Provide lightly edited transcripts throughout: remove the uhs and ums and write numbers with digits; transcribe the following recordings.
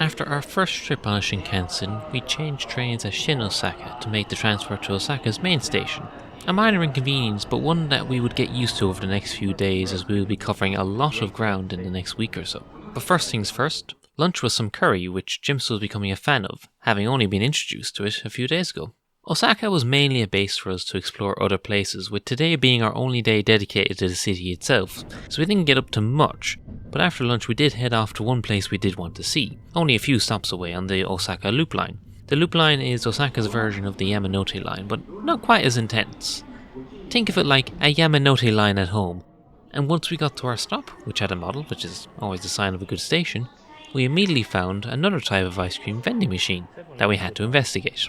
After our first trip on a Shinkansen, we changed trains at Shin Osaka to make the transfer to Osaka's main station. A minor inconvenience, but one that we would get used to over the next few days as we will be covering a lot of ground in the next week or so. But first things first, lunch was some curry which Jimsf was becoming a fan of, having only been introduced to it a few days ago. Osaka was mainly a base for us to explore other places, with today being our only day dedicated to the city itself, so we didn't get up to much, but after lunch we did head off to one place we did want to see, only a few stops away on the Osaka Loop Line. The Loop Line is Osaka's version of the Yamanote Line, but not quite as intense. Think of it like a Yamanote line at home, and once we got to our stop, which had a model, which is always a sign of a good station, we immediately found another type of ice cream vending machine that we had to investigate.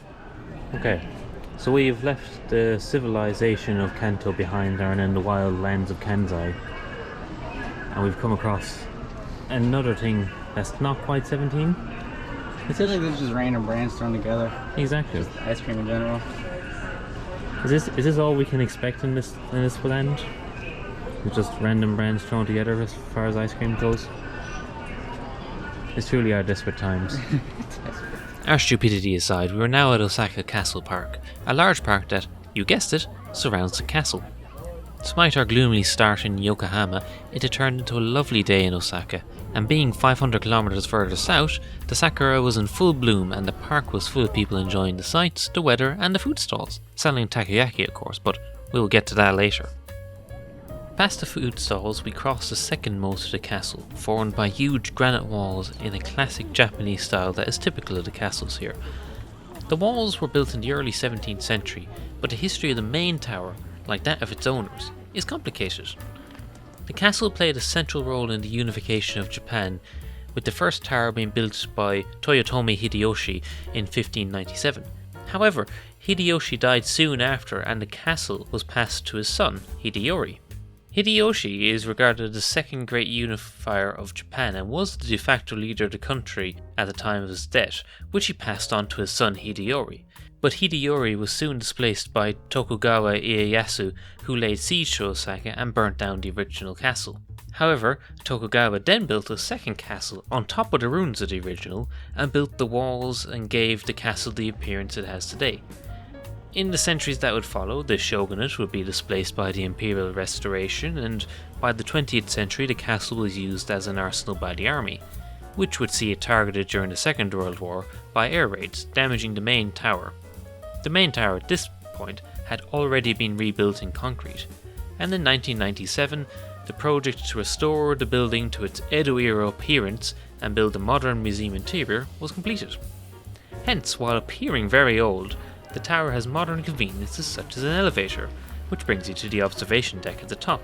Okay, so we've left the civilization of Kanto behind there and in the wild lands of Kansai, and we've come across another thing that's not quite 17. It feels like there's just random brands thrown together. Exactly. Just ice cream in general. Is this all we can expect in this land? It's just random brands thrown together as far as ice cream goes? It's truly our desperate times. Our stupidity aside, we were now at Osaka Castle Park, a large park that, you guessed it, surrounds the castle. Despite our gloomily start in Yokohama, it had turned into a lovely day in Osaka, and being 500 kilometers further south, the sakura was in full bloom and the park was full of people enjoying the sights, the weather and the food stalls, selling takoyaki of course, but we'll get to that later. Past the food stalls, we crossed the second moat of the castle, formed by huge granite walls in a classic Japanese style that is typical of the castles here. The walls were built in the early 17th century, but the history of the main tower, like that of its owners, is complicated. The castle played a central role in the unification of Japan, with the first tower being built by Toyotomi Hideyoshi in 1597. However, Hideyoshi died soon after and the castle was passed to his son, Hideyori. Hideyoshi is regarded as the second great unifier of Japan and was the de facto leader of the country at the time of his death, which he passed on to his son Hideyori. But Hideyori was soon displaced by Tokugawa Ieyasu, who laid siege to Osaka and burnt down the original castle. However, Tokugawa then built a second castle on top of the ruins of the original and built the walls and gave the castle the appearance it has today. In the centuries that would follow, the shogunate would be displaced by the imperial restoration, and by the 20th century the castle was used as an arsenal by the army, which would see it targeted during the Second World War by air raids, damaging the main tower. The main tower at this point had already been rebuilt in concrete, and in 1997 the project to restore the building to its Edo-era appearance and build a modern museum interior was completed. Hence, while appearing very old, the tower has modern conveniences such as an elevator, which brings you to the observation deck at the top.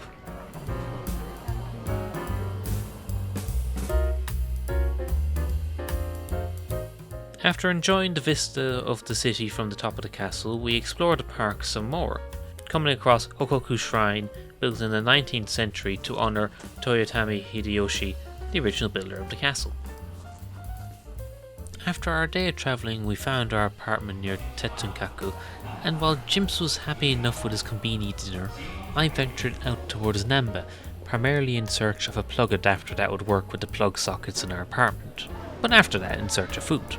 After enjoying the vista of the city from the top of the castle, we explored the park some more, coming across Hokoku Shrine, built in the 19th century to honour Toyotomi Hideyoshi, the original builder of the castle. After our day of travelling, we found our apartment near Tetsunkaku, and while Jimsf was happy enough with his konbini dinner, I ventured out towards Namba, primarily in search of a plug adapter that would work with the plug sockets in our apartment, but after that in search of food.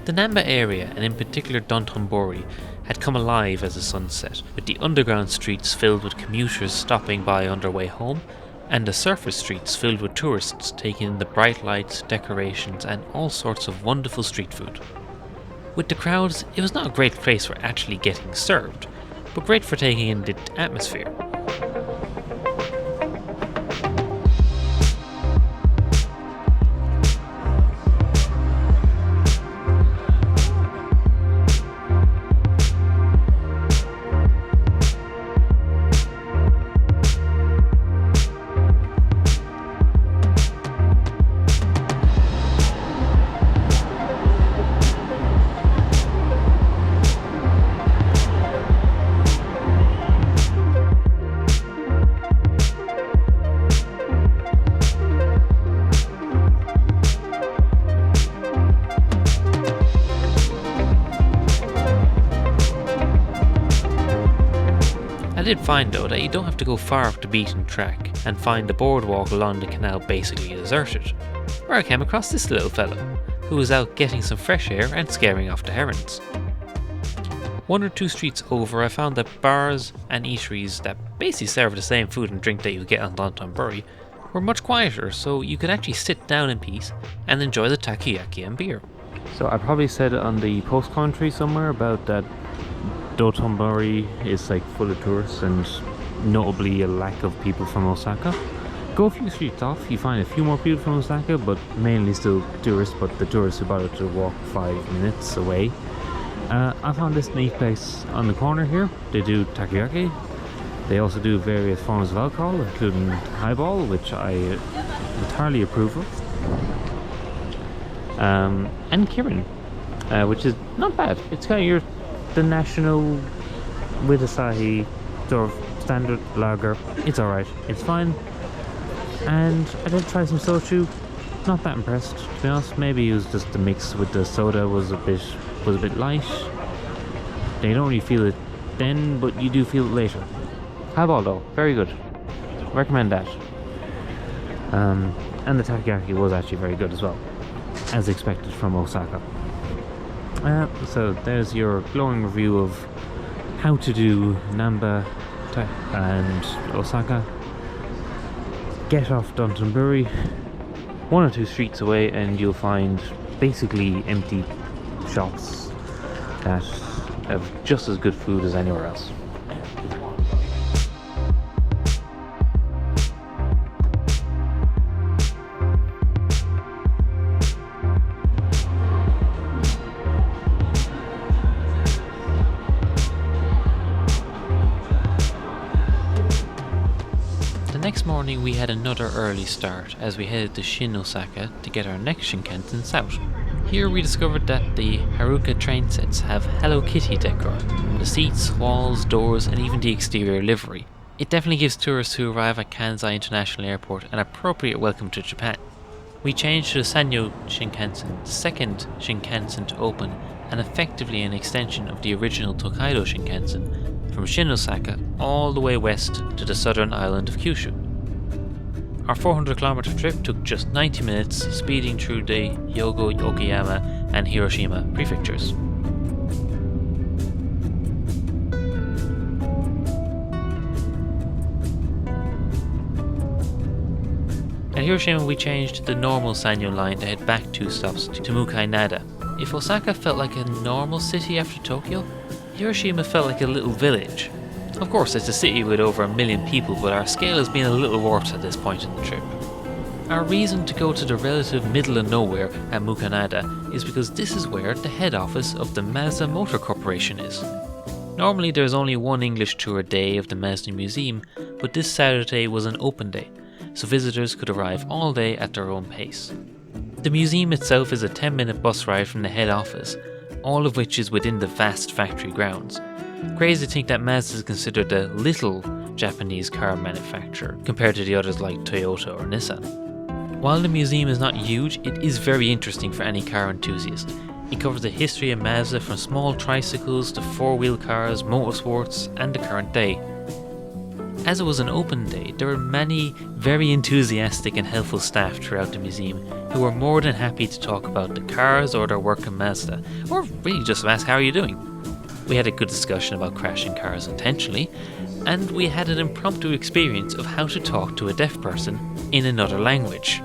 The Namba area, and in particular Dontonbori, had come alive as the sun set, with the underground streets filled with commuters stopping by on their way home, and the surface streets filled with tourists taking in the bright lights, decorations and all sorts of wonderful street food. With the crowds, it was not a great place for actually getting served, but great for taking in the atmosphere. I did find though that you don't have to go far off the beaten track and find the boardwalk along the canal basically deserted, where I came across this little fellow, who was out getting some fresh air and scaring off the herons. 1 or 2 streets over, I found that bars and eateries that basically serve the same food and drink that you get on Downton were much quieter, so you could actually sit down in peace and enjoy the takoyaki and beer. So I probably said it on the post commentary somewhere about that Dotonbori is like full of tourists and notably a lack of people from Osaka. Go a few streets off, you find a few more people from Osaka, but mainly still tourists, but the tourists who bothered to walk 5 minutes away. I found this neat place on the corner here. They do takoyaki. They also do various forms of alcohol, including Highball, which I entirely approve of. And Kirin, which is not bad. It's kind of the national with Asahi sort of standard lager. It's alright, it's fine. And I did try some soju. Not that impressed, to be honest. Maybe it was just the mix with the soda was a bit light. You don't really feel it then, but you do feel it later. Highball though, very good. Recommend that. And the takoyaki was actually very good as well, as expected from Osaka. So there's your glowing review of how to do Namba and Osaka. Get off Dotonbori, 1 or 2 streets away, and you'll find basically empty shops that have just as good food as anywhere else. The next morning we had another early start as we headed to Shin Osaka to get our next Shinkansen south. Here we discovered that the Haruka train sets have Hello Kitty decor, the seats, walls, doors and even the exterior livery. It definitely gives tourists who arrive at Kansai International Airport an appropriate welcome to Japan. We changed to the Sanyo Shinkansen, the second Shinkansen to open and effectively an extension of the original Tokaido Shinkansen from Shin Osaka all the way west to the southern island of Kyushu. Our 400km trip took just 90 minutes, speeding through the Hyogo, Okayama and Hiroshima prefectures. At Hiroshima we changed the normal Sanyo line to head back 2 stops to Mukainada. If Osaka felt like a normal city after Tokyo, Hiroshima felt like a little village. Of course, it's a city with over 1 million people, but our scale has been a little warped at this point in the trip. Our reason to go to the relative middle of nowhere at Mukanada is because this is where the head office of the Mazda Motor Corporation is. Normally there's only 1 English tour a day of the Mazda Museum, but this Saturday was an open day, so visitors could arrive all day at their own pace. The museum itself is a 10-minute bus ride from the head office, all of which is within the vast factory grounds. Crazy to think that Mazda is considered a little Japanese car manufacturer compared to the others like Toyota or Nissan. While the museum is not huge, it is very interesting for any car enthusiast. It covers the history of Mazda from small tricycles to 4-wheel cars, motorsports and the current day. As it was an open day, there were many very enthusiastic and helpful staff throughout the museum who were more than happy to talk about the cars or their work in Mazda, or really just ask how are you doing. We had a good discussion about crashing cars intentionally, and we had an impromptu experience of how to talk to a deaf person in another language.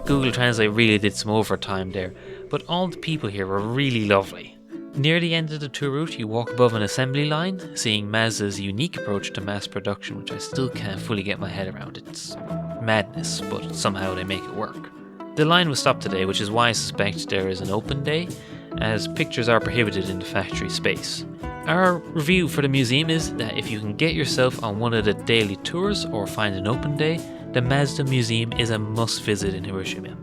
Google Translate really did some overtime there, but all the people here were really lovely. Near the end of the tour route, you walk above an assembly line, seeing Mazda's unique approach to mass production, which I still can't fully get my head around. It's madness, but somehow they make it work. The line was stopped today, which is why I suspect there is an open day, as pictures are prohibited in the factory space. Our review for the museum is that if you can get yourself on one of the daily tours or find an open day, the Mazda Museum is a must visit in Hiroshima.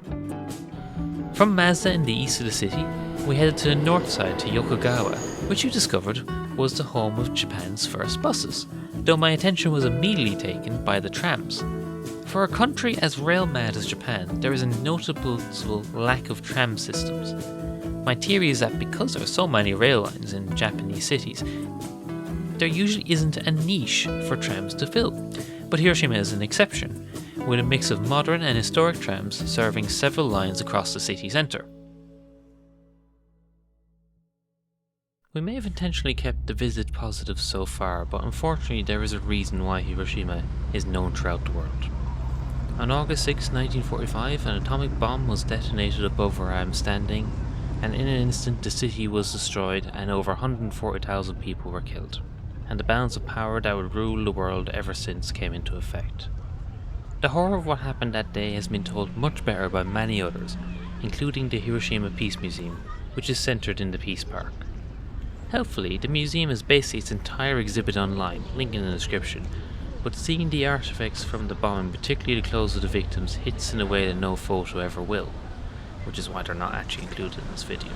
From Mazda in the east of the city, we headed to the north side to Yokogawa, which you discovered was the home of Japan's first buses, though my attention was immediately taken by the trams. For a country as rail mad as Japan, there is a noticeable lack of tram systems. My theory is that because there are so many rail lines in Japanese cities, there usually isn't a niche for trams to fill. But Hiroshima is an exception, with a mix of modern and historic trams serving several lines across the city centre. We may have intentionally kept the visit positive so far, but unfortunately there is a reason why Hiroshima is known throughout the world. On August 6, 1945, an atomic bomb was detonated above where I am standing, and in an instant the city was destroyed and over 140,000 people were killed, and the balance of power that would rule the world ever since came into effect. The horror of what happened that day has been told much better by many others, including the Hiroshima Peace Museum, which is centred in the Peace Park. Helpfully, the museum has basically its entire exhibit online, link in the description, but seeing the artifacts from the bombing, particularly the clothes of the victims, hits in a way that no photo ever will, which is why they're not actually included in this video.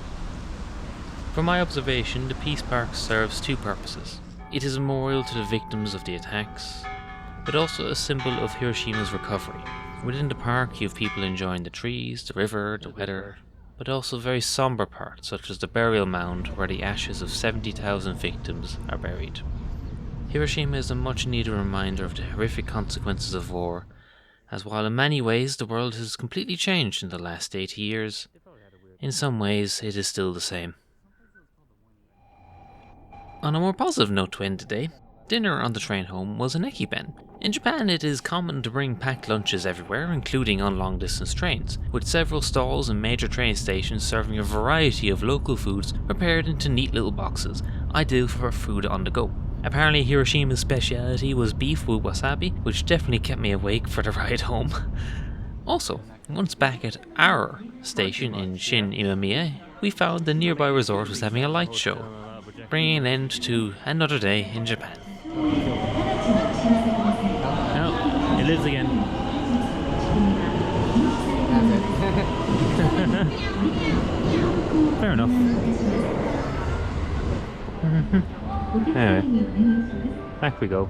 From my observation, the Peace Park serves two purposes. It is a memorial to the victims of the attacks, but also a symbol of Hiroshima's recovery. Within the park you have people enjoying the trees, the river, the weather, but also very somber parts such as the burial mound where the ashes of 70,000 victims are buried. Hiroshima is a much needed reminder of the horrific consequences of war, as while in many ways the world has completely changed in the last 80 years, in some ways it is still the same. On a more positive note to end today, dinner on the train home was an ekiben. In Japan it is common to bring packed lunches everywhere, including on long distance trains, with several stalls and major train stations serving a variety of local foods prepared into neat little boxes, ideal for food on the go. Apparently Hiroshima's speciality was beef with wasabi, which definitely kept me awake for the ride home. Also, once back at our station in Shin Imamiya, we found the nearby resort was having a light show, bringing an end to another day in Japan. Oh, it lives again. Fair enough. Anyway, back we go.